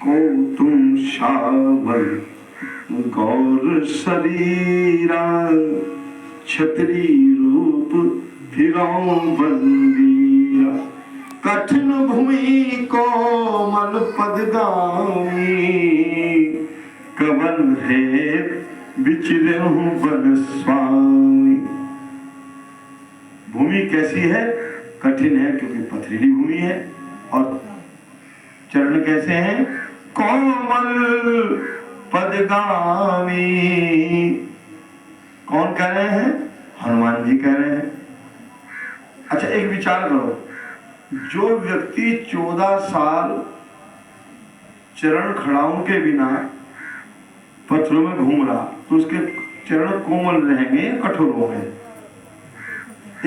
को तुम शावल गौर शरीरा, छतरी रूप फिरो बंदिया। कठिन भूमि को मल पदगामी, कवन है विचरे बन स्वामी। भूमि कैसी है? कठिन है क्योंकि पथरीली भूमि है। और चरण कैसे हैं? कोमल पदगामी। कौन कह रहे हैं? हनुमान जी कह रहे हैं। अच्छा, एक विचार करो, जो व्यक्ति 14 साल चरण खड़ाओं के बिना पत्थरों में घूम रहा, तो उसके चरण कोमल रहेंगे या कठोर होंगे?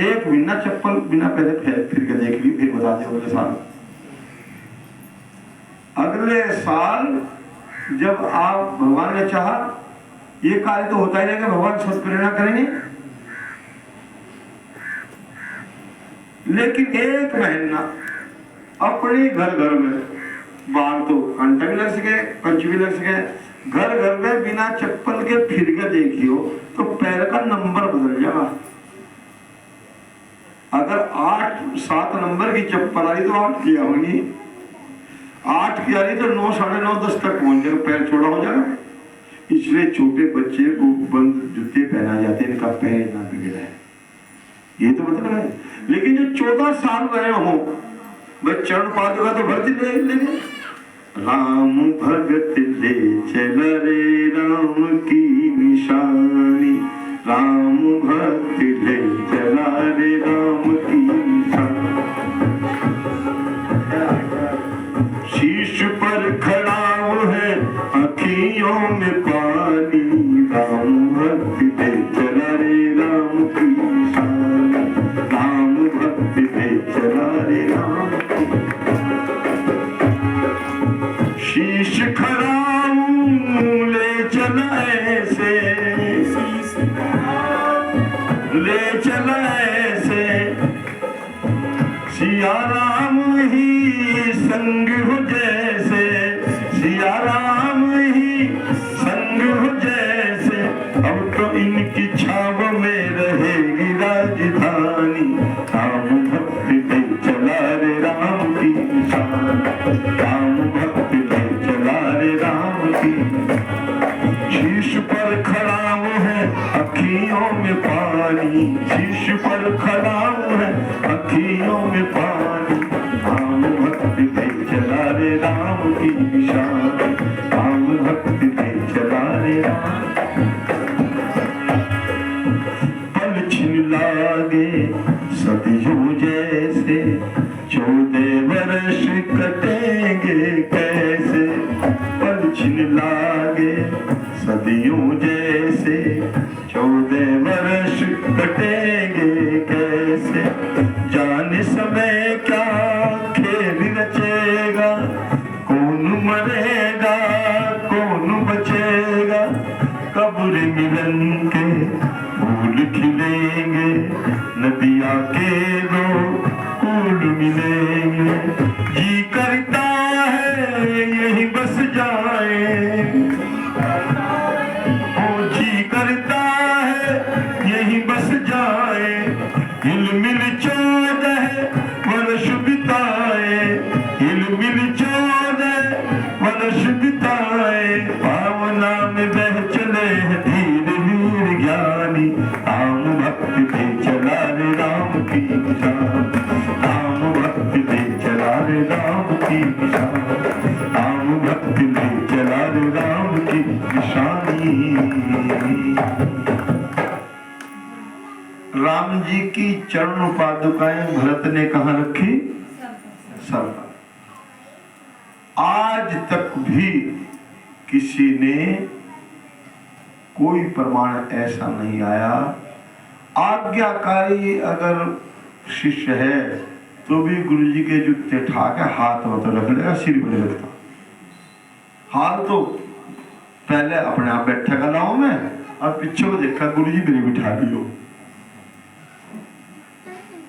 एक बिना चप्पल बिना पहले फिर के देख ली, फिर बता दे अगले साल। अगले साल जब आप, भगवान ने चाहा, ये कार्य तो होता ही रहेगा, भगवान सब प्रेरणा करेंगे। लेकिन एक महीना अपने घर घर में, बाहर तो घंटा भी लग सके, पंच भी लग सके, घर घर में बिना चप्पल के फिर के देखियो तो पैर का नंबर बदल जाएगा। अगर 8-7 नंबर की चप्पल आई तो 8 की होगी, 8 की आ रही तो 9, 9:30, 10 तक पहुंच जाएगा, पैर छोड़ा हो जाएगा। इसलिए छोटे बच्चे को बंद जूते पहना जाते हैं, इनका पैर ना बिगड़े, ये तो मतलब है। लेकिन जो 14 साल रहे हो, बस चरण पादुका तो भर्ती ले लेंगे। राम भगत ले चल रे राम की निशानी, राम भक्त ले चला रे राम की निशानी। शीश पर खड़ा है अखियों में पानी, राम भक्त ले चला रे राम की निशानी, राम भक्त ले चला रे राम की। शीश खड़ा ले चला ऐसे, ले चला ऐसे, सिया राम ही संग हो जैसे, सिया राम ही संग हो जैसे। अब तो इनकी छाव में रहेगी राजधानी, राम भक्त ले चला रे राम की निशानी, राम भक्त ले चला रे राम की। शीश पर खड़ा है अखियों में पानी, शीश पर खड़ा है अखियों में पानी, राम भक्त ले चला रे राम की निशानी, राम भक्त ले चला रे राम। पल छिन लागे सदियों जैसे, 14 वर्ष कटेंगे कैसे। पल छिन लागे सदियों जैसे, 14 वर्ष कटेंगे कैसे। जाने समय क्या खेल रचेगा, कौन मरेगा कौन बचेगा। कब्र मिलन के फूल खिलेंगे, नदिया के दो फूल मिलेंगे। जी करता है यही बस जाए, ओ जी करता है यही बस जाए। हिल मिल 14 वर्ष बिताए, हिल मिल 14 वर्ष बिताए। पावना में बह चले धीर वीर ज्ञानी, राम भक्त ले चला रे राम की निशानी, राम भक्त ले चला रे राम की निशानी, राम भक्त ले चला रे राम की निशानी। राम जी की चरण पादुकाएं भरत ने कहां रखी? सर पर। आज तक भी किसी ने कोई प्रमाण ऐसा नहीं आया। आज्ञाकारी अगर शिष्य है तो भी गुरु जी के जूते ठा के हाथ में तो रख लेगा, सिर में रखता। हाल तो पहले अपने आप बैठा का लाओ में, और पीछे को देखा गुरु जी मेरे बिठा दियो।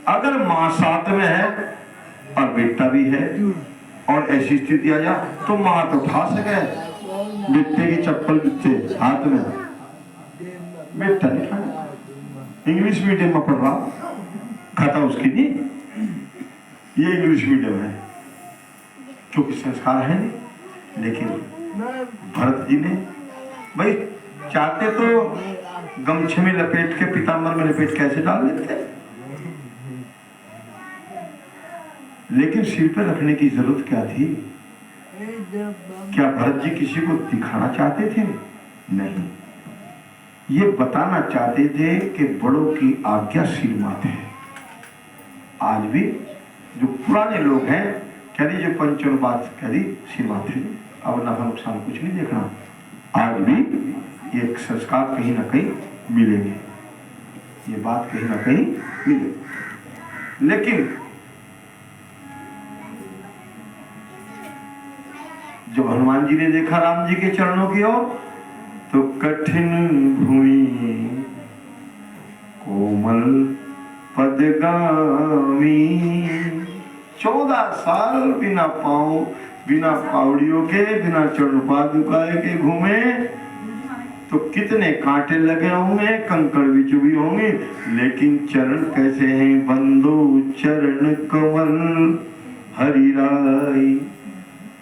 अगर मां साथ में है और बेटा भी है और ऐसी स्थिति आ जा तो माँ तो उठा सके, बिट्टे की चप्पल बिट्टे हाथ में, बेटा नहीं खाना। इंग्लिश मीडियम में पढ़ रहा, खाता उसकी नहीं, ये इंग्लिश मीडियम है क्योंकि संस्कार है नहीं। लेकिन भरत जी ने भाई चाहते तो गमछे में लपेट के, पीताम्बर में लपेट कैसे डाल देते, लेकिन सिर पे रखने की जरूरत क्या थी? क्या भरत जी किसी को दिखाना चाहते थे? नहीं, ये बताना चाहते थे कि बड़ों की आज्ञा सिर माथे है। आज भी जो पुराने लोग हैं कह दी, जो पंचन बात कह दी सिर माथे, अब नफा नुकसान कुछ नहीं देखना। आज भी ये संस्कार कहीं ना कहीं मिलेंगे, ये बात कहीं ना कहीं मिलेगी। लेकिन जब हनुमान जी ने देखा राम जी के चरणों की ओर तो कठिन भूमि कोमल पदगामी, 14 साल बिना पांव, बिना पावड़ियों के, बिना चरण पादुकाए के घूमे तो कितने कांटे लगे होंगे, कंकड़ भी चुभी होंगे, लेकिन चरण कैसे हैं? बंदो चरण कमल हरि राई,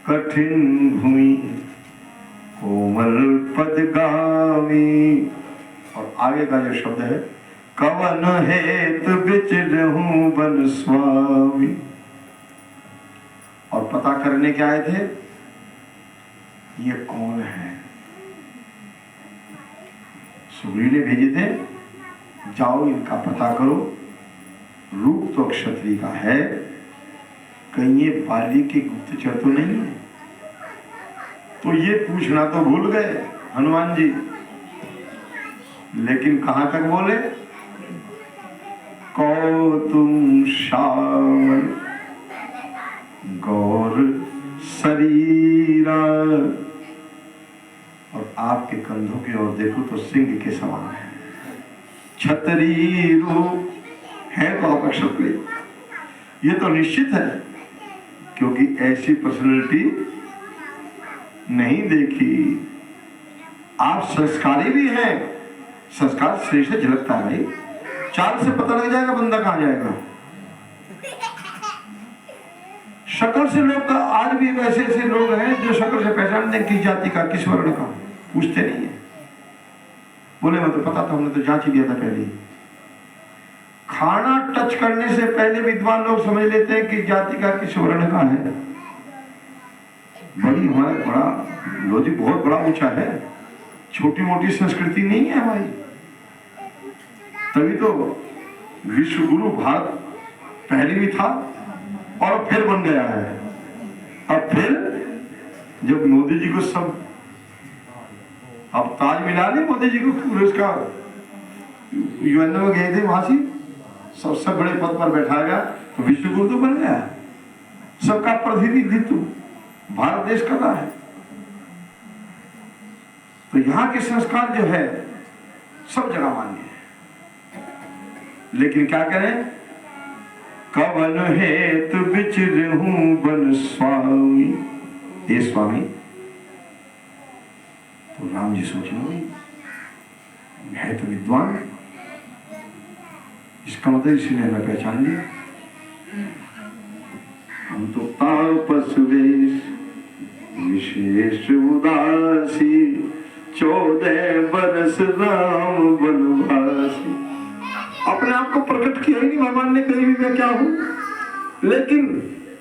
कठिन भूमि कोमल पदगामी। और आगे का जो शब्द है, कवन हेत विचरहूं बन स्वामी। और पता करने के आए थे ये कौन है। सुग्रीव ने भेजे थे, जाओ इनका पता करो, रूप तो क्षत्रिय का है, कहीं ये बाली के गुप्तचर तो नहीं है। तो ये पूछना तो भूल गए हनुमान जी, लेकिन कहां तक बोले, कौतुम श्यामल गौर शरीरा, और आपके कंधों की ओर देखो तो सिंह के समान है, छतरी रूप है तो आप क्षत्रिय। ये तो निश्चित है क्योंकि ऐसी पर्सनैलिटी नहीं देखी। आप संस्कारी भी हैं, संस्कार शरीर से झलकता है भाई, चाल से पता लग जाएगा बंदा कहां जाएगा। शक्ल से लोग का, आज भी ऐसे ऐसे लोग हैं जो शक्ल से पहचानते किस जाति का, किस वर्ण का, पूछते नहीं है। बोले मैं तो पता था, हमने तो जांच ही दिया था पहले ही। खाना टच करने से पहले विद्वान लोग समझ लेते हैं कि जाति का किस वर्ण का है। बड़ी हमारा बड़ा लॉजिक बहुत बड़ा ऊंचा है, छोटी मोटी संस्कृति नहीं है हमारी। तभी तो विश्व गुरु भारत पहले भी था और फिर बन गया है। अब फिर जब मोदी जी को सब, अब ताज मिला नहीं मोदी जी को पुरस्कार, यूएन में गए थे, वहां से सबसे बड़े पद पर बैठा गया तो विश्व गुरु तो बन गया, सबका प्रतिनिधित्व भारत देश कर रहा है। तो यहाँ के संस्कार जो है सब जगह मान्य है, लेकिन क्या करें, कवन हेतु विचरहूं बन स्वामी। ये स्वामी तो राम जी सोच लो है तो विद्वान, इसका मतलब इसलिए मैं पहचान लिया, हम तो तापस वेश विशेष उदासी, 14 बरस राम वनवासी। अपने आप को प्रकट किया ही नहीं भगवान ने कहीं भी, मैं क्या हूं, लेकिन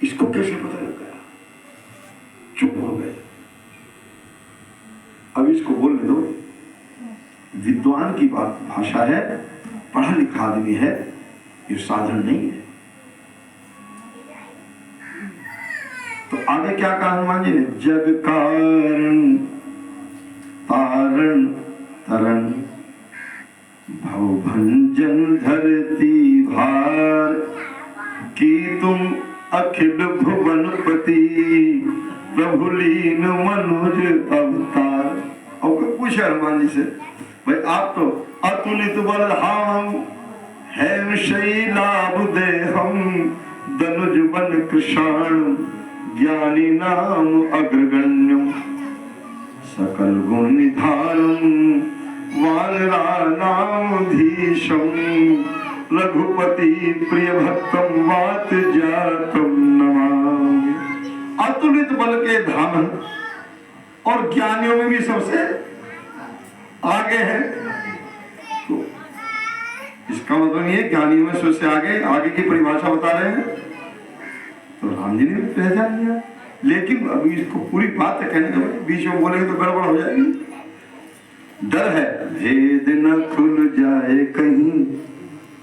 इसको कैसे पता लग गया, चुप हो गए। अब इसको बोलने दो, विद्वान की बात भाषा है, पढ़ा लिखा आदमी है, ये साधन नहीं है। तो आगे क्या कहा हनुमान जी ने, जग कारण तारण तरन भवभंजन धरती भार, की तुम अखिल भुवनपति प्रभुलीन मनुज अवतार। और कोई पूछे हनुमान जी से, भाई आप तो अतुलित बल हम है शैलाभ दे हम, धनुज बन कृषाण ज्ञानी नाम अग्रगण्यम सकल गुण निधानम वानराणामधीशम रघुपति प्रिय भक्तम वात जातम नमामि। अतुलित बल के धामन और ज्ञानियों में भी सबसे आगे है। तो इसका मतलब ये ज्ञानियों में सबसे आगे की परिभाषा बता रहे हैं। तो राम जी ने भी पहचान लिया, लेकिन अभी इसको पूरी बात कहने के बीच में बोलेंगे तो गड़बड़ हो जाएगी। डर है भेद न खुल जाए कहीं,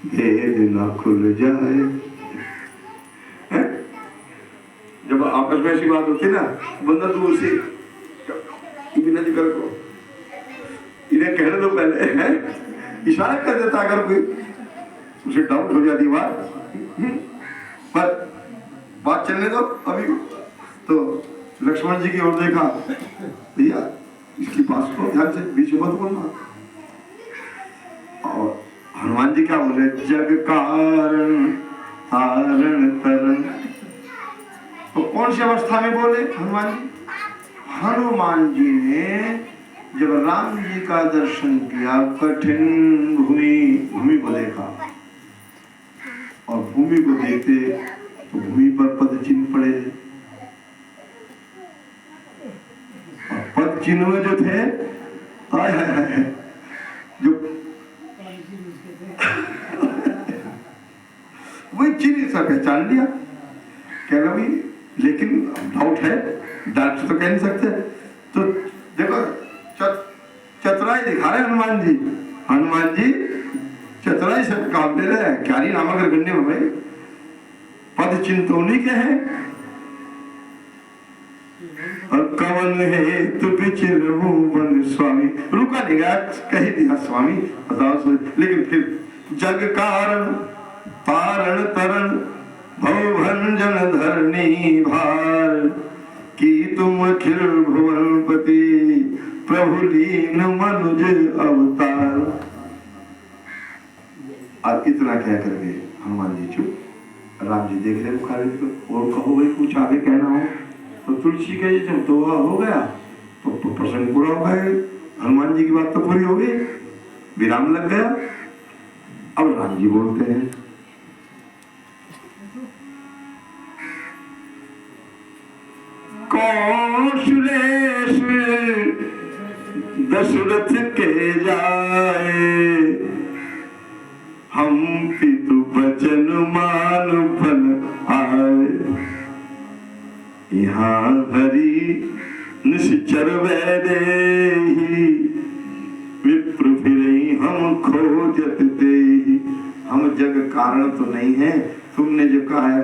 भेद न खुल जाए। जब आपस में ऐसी बात होती ना, बंदा दूर से बिना जिक्र को इन्हें कहने दो पहले, है इशारा कर देता अगर कोई उसे डाउट हो जाती बात, पर बात चलने दो। अभी तो लक्ष्मण जी की ओर देखा, भैया इसकी बात को ध्यान से बीच में मत बोलना। और हनुमान जी क्या बोले, जग कारण तारण तरन। तो कौन सी अवस्था में बोले हनुमान जी? हनुमान जी ने जब राम जी का दर्शन किया, कठिन भूमि को देखा, और भूमि को देखते तो भूमि पर पद चिन्ह पड़े, और पद चिन्ह में जो थे जो वही चिन्ह सब पहचान लिया। कह रहा भाई, लेकिन डाउट है, डांट तो कह नहीं सकते। तो देखो चतुराई दिखा रहे हनुमान जी चतुराई से काम ले रहे हैं। क्यारी नामक गण्य में भाई पद चिन्ह तो उन्हीं के हैं। और कवन है तु बिचरहु वन स्वामी, रुका नहीं गया, कह दिया स्वामी बताओ। लेकिन फिर जग कारण तारण तरन भवभंजन धरनी भार, की तुम अखिल भुवनपति प्रभु लीन मनुज अवतार। अब इतना कह करके हनुमान जी चुप। राम जी देख रहे बुखारी को, और कहो भाई कुछ आगे कहना हो तो तुलसी के जब तो हो गया तो प्रसंग पूरा हो गया। हनुमान जी की बात तो पूरी हो गई, विराम लग गया। अब राम जी बोलते हैं, कौशलेश दशरथ के जाए, हम पितु बचन मान फल आए। यहाँ हरि निश्चर वैदेही, विप्र फिरई हम खोजत तेहि। हम जग कारण तो नहीं है, तुमने जो कहा है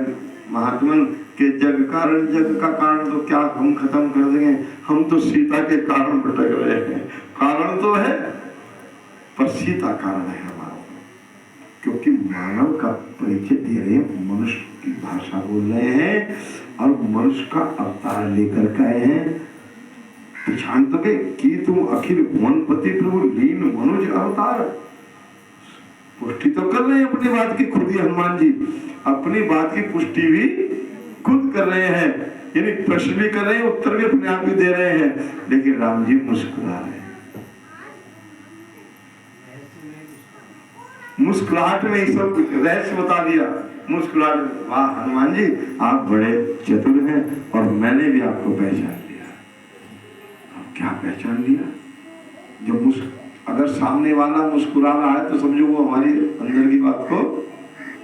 महात्मन के जग का कारण तो क्या हम खत्म कर देंगे। हम तो सीता के कारण भटक रहे हैं। कारण तो है पर सीता कारण है हमारा, क्योंकि मानव का परिचय दे रहे हैं, मनुष्य की भाषा बोल रहे हैं और मनुष्य का अवतार लेकर के आए हैं। पहचान तो के कि तुम अखिल भुवनपति प्रभु लीन मनुज अवतार। पुष्टि तो कर रहे हैं अपनी बात की खुद ही हनुमान जी, अपनी बात की पुष्टि भी खुद कर रहे हैं, यानी प्रश्न भी कर रहे हैं, उत्तर भी अपने आप ही दे रहे हैं। लेकिन राम जी मुस्कुरा रहे हैं। मुस्कुराहट में ही सब रहस्य बता दिया। मुस्कुराहट, वाह हनुमान जी आप बड़े चतुर हैं और मैंने भी आपको पहचान लिया। क्या पहचान लिया? जब अगर सामने वाला मुस्कुरा रहा है तो समझो वो हमारी अंदर की बात को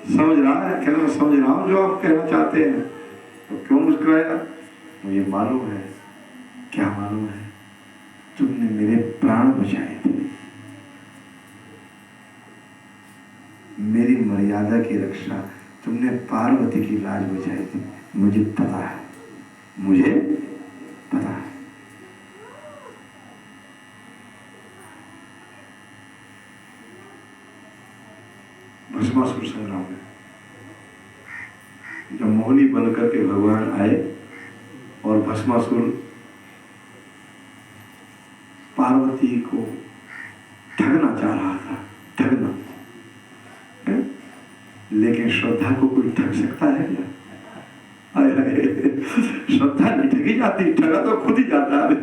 समझ रहा है। कहना मैं समझ रहा हूँ जो आप कहना चाहते हैं। तो क्यों मुस्कुराया? मुझे मालूम है। क्या मालूम है? तुमने मेरे प्राण बचाए थे, मेरी मर्यादा की रक्षा, तुमने पार्वती की लाज बचाई थी। मुझे पता है, मुझे पता है। भस्मासुर संग्राम में जब मोहनी बनकर के भगवान आए और भस्मासुर पार्वती को ठगना चाह रहा था, ठगना, लेकिन श्रद्धा को कोई ठग सकता है क्या? श्रद्धा नहीं ठगी जाती, ठगा तो खुद ही जाता है।